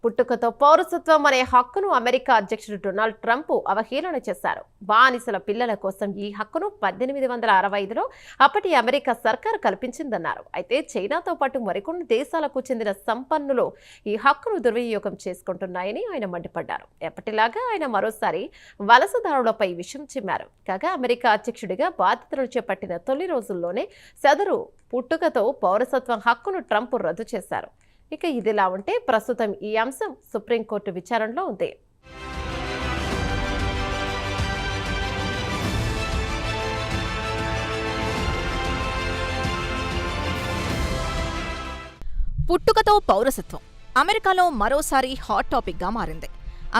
పుట్టుకతో పౌరసత్వం అనే హక్కును అమెరికా అధ్యక్షుడు డొనాల్డ్ ట్రంప్ అవహేళన చేశారు. బానిసల పిల్లల కోసం ఈ హక్కును 1865లో అప్పటి అమెరికా సర్కారు కల్పించిందన్నారు. అయితే చైనాతో పాటు మరికొన్ని దేశాలకు చెందిన సంపన్నులు ఈ హక్కును దుర్వినియోగం చేసుకుంటున్నాయని ఆయన మండిపడ్డారు. ఎప్పటిలాగా ఆయన మరోసారి వలసదారులపై విషం చిమ్మారు. కాగా అమెరికా అధ్యక్షుడిగా బాధ్యతలు చేపట్టిన తొలి రోజుల్లోనే సదరు పుట్టుకతో పౌరసత్వం హక్కును ట్రంప్ రద్దు చేశారు. ఇక ఇదిలా ఉంటే ప్రస్తుతం ఈ అంశం సుప్రీంకోర్టు విచారణలో ఉంది. పుట్టుకతో పౌరసత్వం అమెరికాలో మరోసారి హాట్ టాపిక్గా మారింది.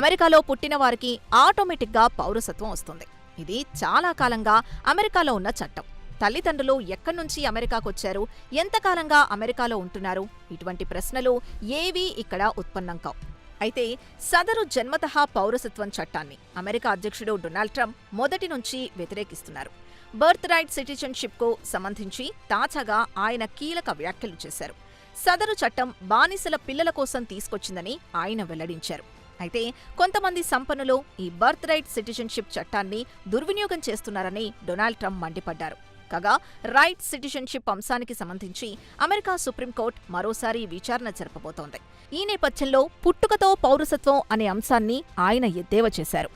అమెరికాలో పుట్టిన వారికి ఆటోమేటిక్గా పౌరసత్వం వస్తుంది. ఇది చాలా కాలంగా అమెరికాలో ఉన్న చట్టం. తల్లిదండ్రులు ఎక్కడ్నుంచి అమెరికాకొచ్చారు, ఎంతకాలంగా అమెరికాలో ఉంటున్నారు, ఇటువంటి ప్రశ్నలు ఏవీ ఇక్కడ ఉత్పన్నం కావు. అయితే సదరు జన్మతః పౌరసత్వం చట్టాన్ని అమెరికా అధ్యక్షుడు డొనాల్డ్ ట్రంప్ మొదటి నుంచి వ్యతిరేకిస్తున్నారు. బర్త్ రైట్ సిటిజన్షిప్కు సంబంధించి తాజాగా ఆయన కీలక వ్యాఖ్యలు చేశారు. సదరు చట్టం బానిసల పిల్లల కోసం తీసుకొచ్చిందని ఆయన వెల్లడించారు. అయితే కొంతమంది సంపన్నులు ఈ బర్త్ రైట్ సిటిజన్షిప్ చట్టాన్ని దుర్వినియోగం చేస్తున్నారని డొనాల్డ్ ట్రంప్ మండిపడ్డారు. కాగా రైట్ సిటిజన్షిప్ అంశానికి సంబంధించి అమెరికా సుప్రీంకోర్టు మరోసారి విచారణ జరపబోతోంది. ఈ నేపథ్యంలో పుట్టుకతో పౌరసత్వం అనే అంశాన్ని ఆయన ఎద్దేవా చేశారు.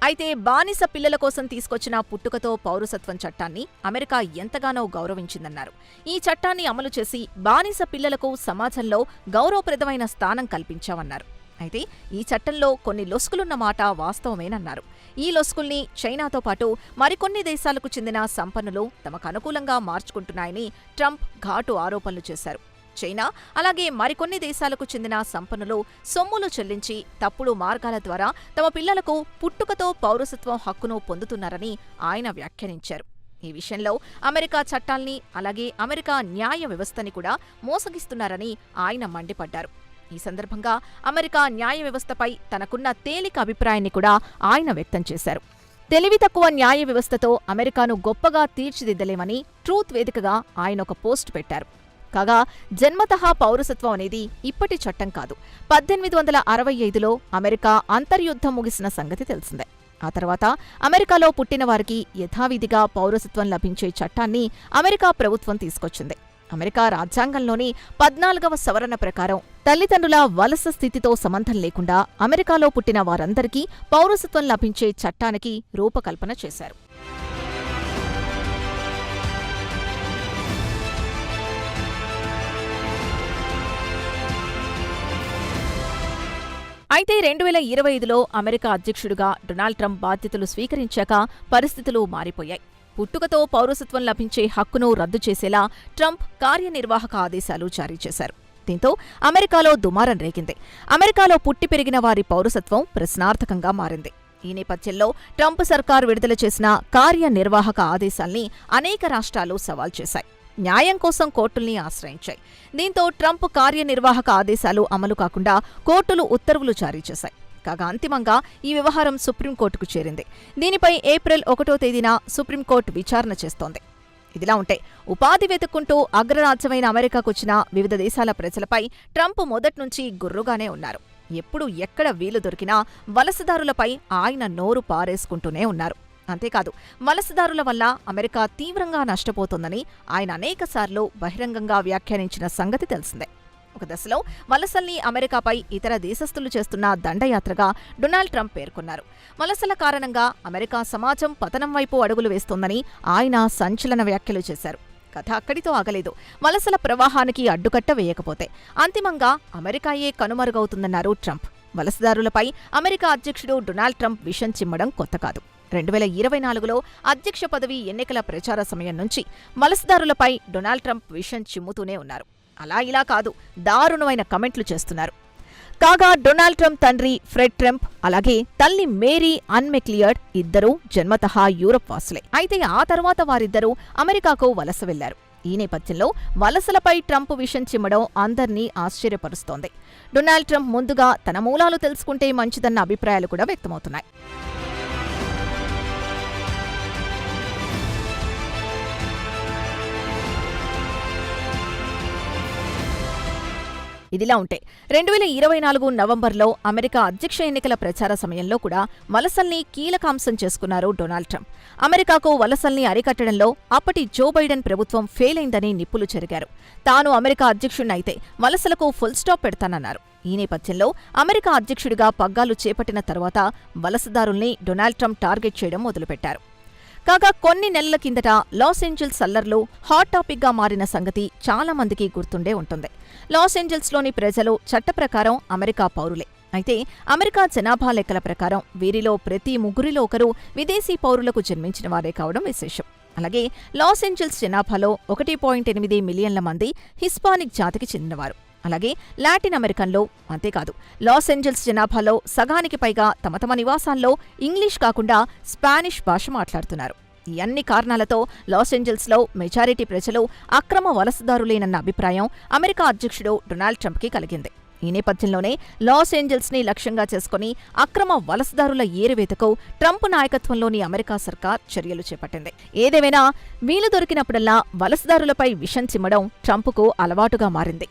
అయితే బానిస పిల్లల కోసం తీసుకొచ్చిన పుట్టుకతో పౌరసత్వం చట్టాన్ని అమెరికా ఎంతగానో గౌరవించిందన్నారు. ఈ చట్టాన్ని అమలు చేసి బానిస పిల్లలకు సమాజంలో గౌరవప్రదమైన స్థానం కల్పించామన్నారు. అయితే ఈ చట్టంలో కొన్ని లొసుగులున్న మాట వాస్తవమేనన్నారు. ఈ లొసుగుల్ని చైనాతో పాటు మరికొన్ని దేశాలకు చెందిన సంపన్నులు తమకు అనుకూలంగా మార్చుకుంటున్నాయని ట్రంప్ ఘాటు ఆరోపణలు చేశారు. చైనా అలాగే మరికొన్ని దేశాలకు చెందిన సంపన్నులు సొమ్ములు చెల్లించి తప్పుడు మార్గాల ద్వారా తమ పిల్లలకు పుట్టుకతో పౌరసత్వం హక్కును పొందుతున్నారని ఆయన వ్యాఖ్యానించారు. ఈ విషయంలో అమెరికా చట్టాల్ని అలాగే అమెరికా న్యాయ వ్యవస్థని కూడా మోసగిస్తున్నారని ఆయన మండిపడ్డారు. ఈ సందర్భంగా అమెరికా న్యాయ వ్యవస్థపై తనకున్న తేలిక అభిప్రాయాన్ని కూడా ఆయన వ్యక్తం చేశారు. తెలివి తక్కువ న్యాయ వ్యవస్థతో అమెరికాను గొప్పగా తీర్చిదిద్దలేమని ట్రూత్ వేదికగా ఆయన ఒక పోస్ట్ పెట్టారు. కాగా జన్మతః పౌరసత్వం అనేది ఇప్పటి చట్టం కాదు. 1865లో అమెరికా అంతర్యుద్ధం ముగిసిన సంగతి తెలిసిందే. ఆ తర్వాత అమెరికాలో పుట్టిన వారికి యథావిధిగా పౌరసత్వం లభించే చట్టాన్ని అమెరికా ప్రభుత్వం తీసుకొచ్చింది. అమెరికా రాజ్యాంగంలోని 14వ సవరణ ప్రకారం తల్లిదండ్రుల వలస స్థితితో సంబంధం లేకుండా అమెరికాలో పుట్టిన వారందరికీ పౌరసత్వం లభించే చట్టానికి రూపకల్పన చేశారు. అయితే 2025లో అమెరికా అధ్యక్షుడిగా డొనాల్డ్ ట్రంప్ బాధ్యతలు స్వీకరించాక పరిస్థితులు మారిపోయాయి. పుట్టుకతో పౌరసత్వం లభించే హక్కును రద్దు చేసేలా ట్రంప్ కార్యనిర్వాహక ఆదేశాలు జారీ చేశారు. దీంతో అమెరికాలో దుమారం రేగింది. అమెరికాలో పుట్టి పెరిగిన వారి పౌరసత్వం ప్రశ్నార్థకంగా మారింది. ఈ నేపథ్యంలో ట్రంప్ సర్కారు విడుదల చేసిన కార్యనిర్వాహక ఆదేశాల్ని అనేక రాష్ట్రాలు సవాల్ చేశాయి. న్యాయం కోసం కోర్టుల్ని ఆశ్రయించాయి. దీంతో ట్రంప్ కార్యనిర్వాహక ఆదేశాలు అమలు కాకుండా కోర్టులు ఉత్తర్వులు జారీ చేశాయి. కాగా అంతిమంగా ఈ వ్యవహారం సుప్రీంకోర్టుకు చేరింది. దీనిపై ఏప్రిల్ 1వ తేదీన సుప్రీంకోర్టు విచారణ చేస్తోంది. ఇదిలా ఉంటే ఉపాధి వెతుక్కుంటూ అగ్రరాజ్యమైన అమెరికాకొచ్చిన వివిధ దేశాల ప్రజలపై ట్రంప్ మొదట్నుంచి గుర్రుగానే ఉన్నారు. ఎప్పుడు ఎక్కడ వీలు దొరికినా వలసదారులపై ఆయన నోరు పారేసుకుంటూనే ఉన్నారు. అంతేకాదు వలసదారుల వల్ల అమెరికా తీవ్రంగా నష్టపోతోందని ఆయన అనేకసార్లు బహిరంగంగా వ్యాఖ్యానించిన సంగతి తెలిసిందే. ఒక దశలో వలసల్ని అమెరికాపై ఇతర దేశస్థులు చేస్తున్న దండయాత్రగా డొనాల్డ్ ట్రంప్ పేర్కొన్నారు. వలసల కారణంగా అమెరికా సమాజం పతనం వైపు అడుగులు వేస్తోందని ఆయన సంచలన వ్యాఖ్యలు చేశారు. కథ అక్కడితో ఆగలేదు. వలసల ప్రవాహానికి అడ్డుకట్ట వేయకపోతే అంతిమంగా అమెరికాయే కనుమరుగవుతుందన్నారు ట్రంప్. వలసదారులపై అమెరికా అధ్యక్షుడు డొనాల్డ్ ట్రంప్ విషం చిమ్మడం కొత్త కాదు. 2024లో అధ్యక్ష పదవి ఎన్నికల ప్రచార సమయం నుంచి వలసదారులపై డొనాల్డ్ ట్రంప్ విషం చిమ్ముతూనే ఉన్నారు. అలా ఇలా కాదు, దారుణమైన కమెంట్లు చేస్తున్నారు. కాగా డొనాల్డ్ ట్రంప్ తండ్రి ఫ్రెడ్ ట్రంప్ అలాగే తల్లి మేరీ అన్ మెక్లియర్డ్ ఇద్దరూ జన్మతః యూరప్ వాసులే. అయితే ఆ తర్వాత వారిద్దరూ అమెరికాకు వలస వెళ్లారు. ఈ నేపథ్యంలో వలసలపై ట్రంప్ విషం చిమ్మడం అందర్నీ ఆశ్చర్యపరుస్తోంది. డొనాల్డ్ ట్రంప్ ముందుగా తన మూలాలు తెలుసుకుంటే మంచిదన్న అభిప్రాయాలు కూడా వ్యక్తమవుతున్నాయి. ఇదిలా ఉంటే 2024 నవంబర్లో అమెరికా అధ్యక్ష ఎన్నికల ప్రచార సమయంలో కూడా వలసల్ని కీలకాంశం చేసుకున్నారు డొనాల్డ్ ట్రంప్. అమెరికాకు వలసల్ని అరికట్టడంలో అప్పటి జో బైడెన్ ప్రభుత్వం ఫెయిల్ అయిందని నిప్పులు చెరిగారు. తాను అమెరికా అధ్యక్షుడినైతే వలసలకు ఫుల్ స్టాప్ పెడతానన్నారు. ఈ నేపథ్యంలో అమెరికా అధ్యక్షుడిగా పగ్గాలు చేపట్టిన తర్వాత వలసదారుల్ని డొనాల్డ్ ట్రంప్ టార్గెట్ చేయడం మొదలుపెట్టారు. కాగా కొన్ని నెలల కిందట లాస్ ఏంజల్స్ అల్లర్లు హాట్ టాపిక్గా మారిన సంగతి చాలా మందికి గుర్తుండే ఉంటుంది. లాస్ ఏంజల్స్లోని ప్రజలు చట్ట ప్రకారం అమెరికా పౌరులే. అయితే అమెరికా జనాభా లెక్కల ప్రకారం వీరిలో ప్రతి ముగ్గురిలో ఒకరు విదేశీ పౌరులకు జన్మించిన వారే కావడం విశేషం. అలాగే లాస్ ఏంజల్స్ జనాభాలో 1.8 మిలియన్ల మంది హిస్పానిక్ జాతికి చెందినవారు. అలాగే లాటిన్ అమెరికన్లో, అంతేకాదు లాస్ ఏంజల్స్ జనాభాలో సగానికి పైగా తమ నివాసాల్లో ఇంగ్లీష్ కాకుండా స్పానిష్ భాష మాట్లాడుతున్నారు. ఈ అన్ని కారణాలతో లాస్ ఏంజల్స్లో మెజారిటీ ప్రజలు అక్రమ వలసదారులేనన్న అభిప్రాయం అమెరికా అధ్యక్షుడు డొనాల్డ్ ట్రంప్కి కలిగింది. ఈ నేపథ్యంలోనే లాస్ ఏంజల్స్ని లక్ష్యంగా చేసుకుని అక్రమ వలసదారుల ఏరివేతకు ట్రంప్ నాయకత్వంలోని అమెరికా సర్కార్ చర్యలు చేపట్టింది. ఏదేమైనా వీలు దొరికినప్పుడల్లా వలసదారులపై విషం చిమ్మడం ట్రంప్కు అలవాటుగా మారింది.